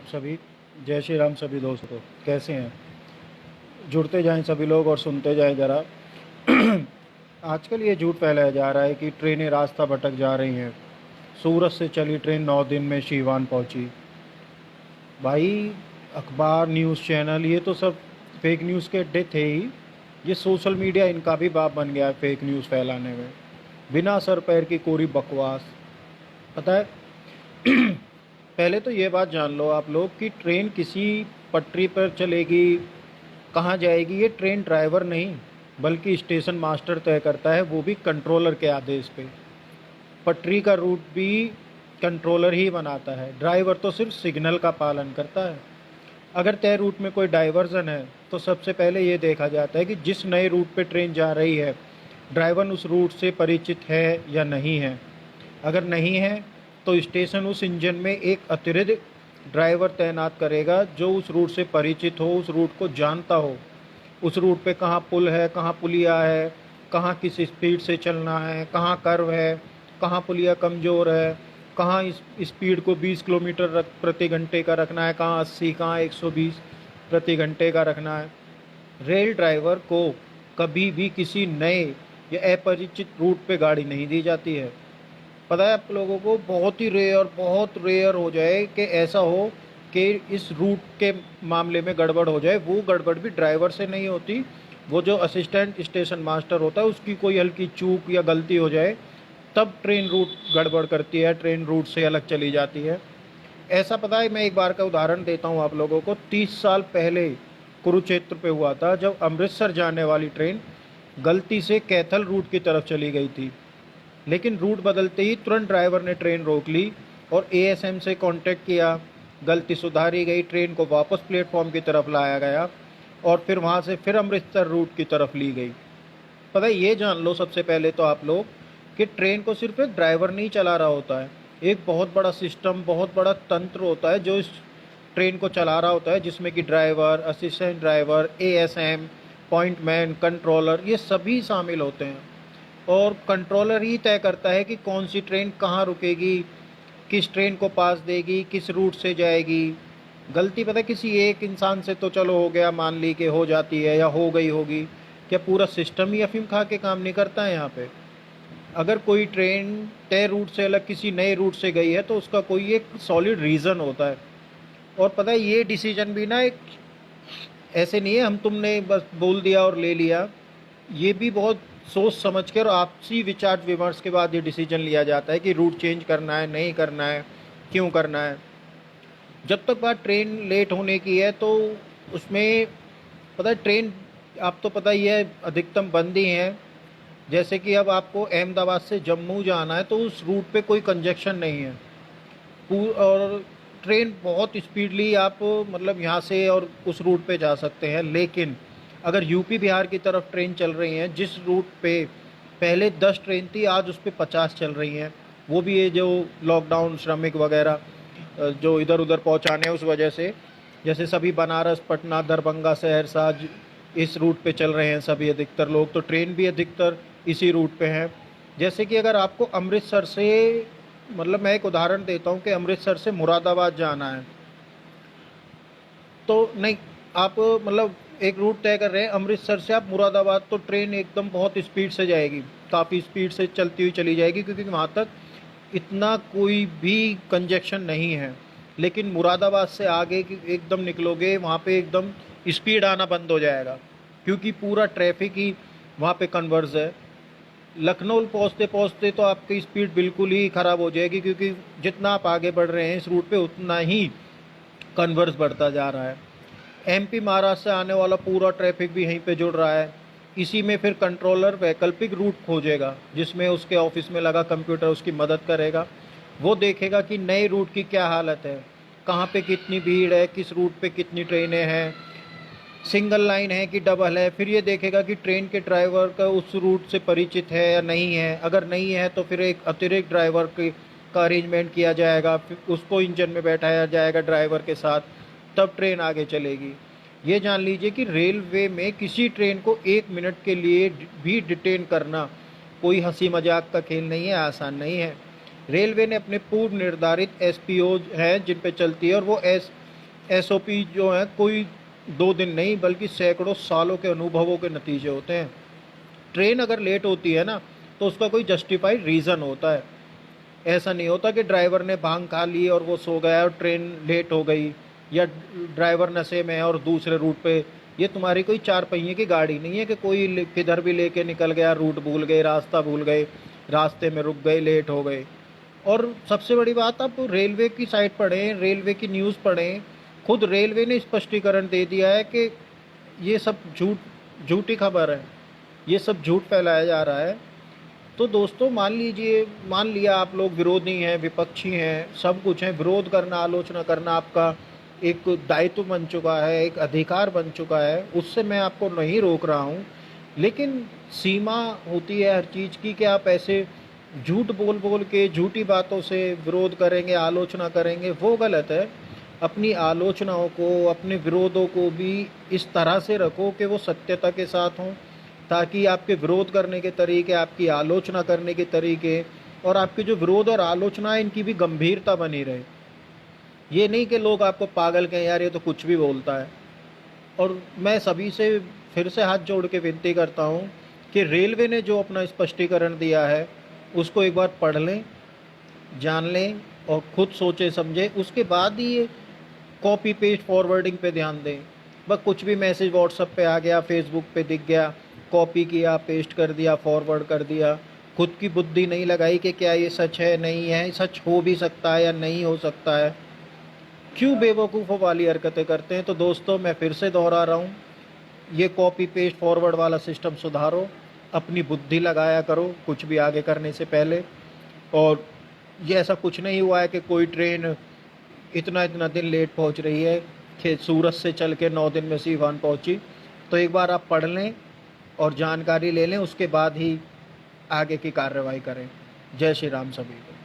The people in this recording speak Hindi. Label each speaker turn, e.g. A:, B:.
A: सभी। जय श्री राम सभी दोस्तों, कैसे हैं? जुड़ते जाएं सभी लोग और सुनते जाएं ज़रा। आजकल ये झूठ फैलाया जा रहा है कि ट्रेनें रास्ता भटक जा रही हैं। सूरत से चली ट्रेन 9 दिन में सीवान पहुंची। भाई, अखबार, न्यूज़ चैनल, ये तो सब फेक न्यूज़ के अड्डे थे ही। ये सोशल मीडिया इनका भी बाप बन गया है फेक न्यूज़ फैलाने में। बिना सर पैर की कोरी बकवास। पता है, पहले तो ये बात जान लो आप लोग कि ट्रेन किसी पटरी पर चलेगी, कहाँ जाएगी, ये ट्रेन ड्राइवर नहीं बल्कि स्टेशन मास्टर तय करता है, वो भी कंट्रोलर के आदेश पे। पटरी का रूट भी कंट्रोलर ही बनाता है, ड्राइवर तो सिर्फ सिग्नल का पालन करता है। अगर तय रूट में कोई डाइवर्जन है तो सबसे पहले ये देखा जाता है कि जिस नए रूट पे ट्रेन जा रही है, ड्राइवर उस रूट से परिचित है या नहीं है। अगर नहीं है तो स्टेशन उस इंजन में एक अतिरिक्त ड्राइवर तैनात करेगा जो उस रूट से परिचित हो, उस रूट को जानता हो। उस रूट पे कहाँ पुल है, कहाँ पुलिया है, कहाँ किस स्पीड से चलना है, कहाँ कर्व है, कहाँ पुलिया कमज़ोर है, कहाँ इस स्पीड को 20 किलोमीटर प्रति घंटे का रखना है, कहाँ 80, कहाँ 120 प्रति घंटे का रखना है। रेल ड्राइवर को कभी भी किसी नए या अपरिचित रूट पे गाड़ी नहीं दी जाती है। पता है आप लोगों को, बहुत रेयर हो जाए कि ऐसा हो कि इस रूट के मामले में गड़बड़ हो जाए। वो गड़बड़ भी ड्राइवर से नहीं होती, वो जो असिस्टेंट स्टेशन मास्टर होता है उसकी कोई हल्की चूक या गलती हो जाए तब ट्रेन रूट गड़बड़ करती है, ट्रेन रूट से अलग चली जाती है। ऐसा पता है, मैं एक बार का उदाहरण देता हूँ आप लोगों को। 30 साल पहले कुरुक्षेत्र पे हुआ था, जब अमृतसर जाने वाली ट्रेन गलती से कैथल रूट की तरफ चली गई थी। लेकिन रूट बदलते ही तुरंत ड्राइवर ने ट्रेन रोक ली और एएसएम से कांटेक्ट किया। गलती सुधारी गई, ट्रेन को वापस प्लेटफॉर्म की तरफ लाया गया और फिर वहाँ से फिर अमृतसर रूट की तरफ ली गई। पता है, ये जान लो सबसे पहले तो आप लोग कि ट्रेन को सिर्फ एक ड्राइवर नहीं चला रहा होता है। एक बहुत बड़ा सिस्टम, बहुत बड़ा तंत्र होता है जो इस ट्रेन को चला रहा होता है, जिसमें कि driver, assistant driver, ASM, pointman, controller, ये सभी शामिल होते हैं। और कंट्रोलर ही तय करता है कि कौन सी ट्रेन कहाँ रुकेगी, किस ट्रेन को पास देगी, किस रूट से जाएगी। गलती पता है किसी एक इंसान से तो चलो हो गया, मान ली कि हो जाती है या हो गई होगी। क्या पूरा सिस्टम ही अफीम खा के काम नहीं करता है यहाँ पे? अगर कोई ट्रेन तय रूट से अलग किसी नए रूट से गई है तो उसका कोई एक सॉलिड रीज़न होता है। और पता है, ये डिसीजन भी ना एक ऐसे नहीं है हम तुमने बस बोल दिया और ले लिया। ये भी बहुत सोच समझ कर और आपसी विचार विमर्श के बाद ये डिसीजन लिया जाता है कि रूट चेंज करना है, नहीं करना है, क्यों करना है। जब तक बात ट्रेन लेट होने की है तो उसमें पता है ट्रेन, आप तो पता ही है, अधिकतम बंद ही हैं। जैसे कि अब आपको अहमदाबाद से जम्मू जाना है तो उस रूट पे कोई कंजक्शन नहीं है। और ट्रेन बहुत स्पीडली आप मतलब यहाँ से और उस रूट पे जा सकते हैं। लेकिन अगर यूपी बिहार की तरफ ट्रेन चल रही हैं, जिस रूट पे पहले 10 ट्रेन थी आज उस पे 50 चल रही हैं, वो भी ये जो लॉकडाउन श्रमिक वगैरह जो इधर उधर पहुँचाने उस वजह से, जैसे सभी बनारस, पटना, दरभंगा, सहरसा इस रूट पे चल रहे हैं सभी अधिकतर लोग, तो ट्रेन भी अधिकतर इसी रूट पे हैं। जैसे कि अगर आपको अमृतसर से, मतलब मैं एक उदाहरण देता हूँ कि अमृतसर से मुरादाबाद जाना है तो नहीं, आप मतलब एक रूट तय कर रहे हैं अमृतसर से आप मुरादाबाद, तो ट्रेन एकदम बहुत स्पीड से जाएगी, काफ़ी स्पीड से चलती हुई चली जाएगी क्योंकि वहाँ तक इतना कोई भी कंजेक्शन नहीं है। लेकिन मुरादाबाद से आगे एकदम निकलोगे वहाँ पे एकदम स्पीड आना बंद हो जाएगा क्योंकि पूरा ट्रैफिक ही वहाँ पे कन्वर्ज है। लखनऊ पहुँचते पहुँचते तो आपकी स्पीड बिल्कुल ही ख़राब हो जाएगी क्योंकि जितना आप आगे बढ़ रहे हैं इस रूट पे उतना ही कन्वर्स बढ़ता जा रहा है। एमपी महाराष्ट्र से आने वाला पूरा ट्रैफिक भी यहीं पे जुड़ रहा है। इसी में फिर कंट्रोलर वैकल्पिक रूट खोजेगा जिसमें उसके ऑफिस में लगा कंप्यूटर उसकी मदद करेगा। वो देखेगा कि नए रूट की क्या हालत है, कहाँ पे कितनी भीड़ है, किस रूट पे कितनी ट्रेनें हैं, सिंगल लाइन है कि डबल है। फिर ये देखेगा कि ट्रेन के ड्राइवर का उस रूट से परिचित है या नहीं है। अगर नहीं है तो फिर एक अतिरिक्त ड्राइवर का अरेंजमेंट किया जाएगा, फिर उसको इंजन में बैठाया जाएगा ड्राइवर के साथ, तब ट्रेन आगे चलेगी। ये जान लीजिए कि रेलवे में किसी ट्रेन को 1 मिनट के लिए भी डिटेन करना कोई हंसी मजाक का खेल नहीं है, आसान नहीं है। रेलवे ने अपने पूर्व निर्धारित एसपीओ हैं जिन पे चलती है और वो एसओपी जो है कोई 2 दिन नहीं बल्कि सैकड़ों सालों के अनुभवों के नतीजे होते हैं। ट्रेन अगर लेट होती है ना तो उसका कोई जस्टिफाइड रीज़न होता है। ऐसा नहीं होता कि ड्राइवर ने भांग खा ली और वो सो गया और ट्रेन लेट हो गई, या ड्राइवर नशे में है और दूसरे रूट पे। ये तुम्हारी कोई 4 पहिए की गाड़ी नहीं है कि कोई किधर भी लेके निकल गया, रूट भूल गए, रास्ता भूल गए, रास्ते में रुक गए, लेट हो गए। और सबसे बड़ी बात, आप रेलवे की साइट पढ़ें, रेलवे की न्यूज़ पढ़ें। खुद रेलवे ने स्पष्टीकरण दे दिया है कि ये सब झूठी खबर है, ये सब झूठ फैलाया जा रहा है। तो दोस्तों मान लिया आप लोग विरोधी हैं, विपक्षी हैं, सब कुछ हैं, विरोध करना, आलोचना करना आपका एक दायित्व बन चुका है, एक अधिकार बन चुका है, उससे मैं आपको नहीं रोक रहा हूँ। लेकिन सीमा होती है हर चीज़ की कि आप ऐसे झूठ बोल बोल के, झूठी बातों से विरोध करेंगे, आलोचना करेंगे, वो गलत है। अपनी आलोचनाओं को, अपने विरोधों को भी इस तरह से रखो कि वो सत्यता के साथ हों, ताकि आपके विरोध करने के तरीके, आपकी आलोचना करने के तरीके और आपके जो विरोध और आलोचना है इनकी भी गंभीरता बनी रहे। ये नहीं कि लोग आपको पागल कहें, यार ये तो कुछ भी बोलता है। और मैं सभी से फिर से हाथ जोड़ के विनती करता हूँ कि रेलवे ने जो अपना स्पष्टीकरण दिया है उसको एक बार पढ़ लें, जान लें और खुद सोचे समझे, उसके बाद ही ये कॉपी पेस्ट फॉरवर्डिंग पे ध्यान दें। बस कुछ भी मैसेज व्हाट्सएप पे आ गया, फेसबुक पे दिख गया, कॉपी किया, पेस्ट कर दिया, फॉरवर्ड कर दिया, खुद की बुद्धि नहीं लगाई कि क्या ये सच है, नहीं है, सच हो भी सकता है या नहीं हो सकता है। क्यों बेवकूफ़ों वाली हरकतें करते हैं। तो दोस्तों मैं फिर से दोहरा रहा हूँ, ये कॉपी पेस्ट फॉरवर्ड वाला सिस्टम सुधारो, अपनी बुद्धि लगाया करो कुछ भी आगे करने से पहले। और ये ऐसा कुछ नहीं हुआ है कि कोई ट्रेन इतना इतना दिन लेट पहुंच रही है कि सूरत से चल के 9 दिन में सीवान पहुंची। तो एक बार आप पढ़ लें और जानकारी ले लें, उसके बाद ही आगे की कार्रवाई करें। जय श्री राम सभी को।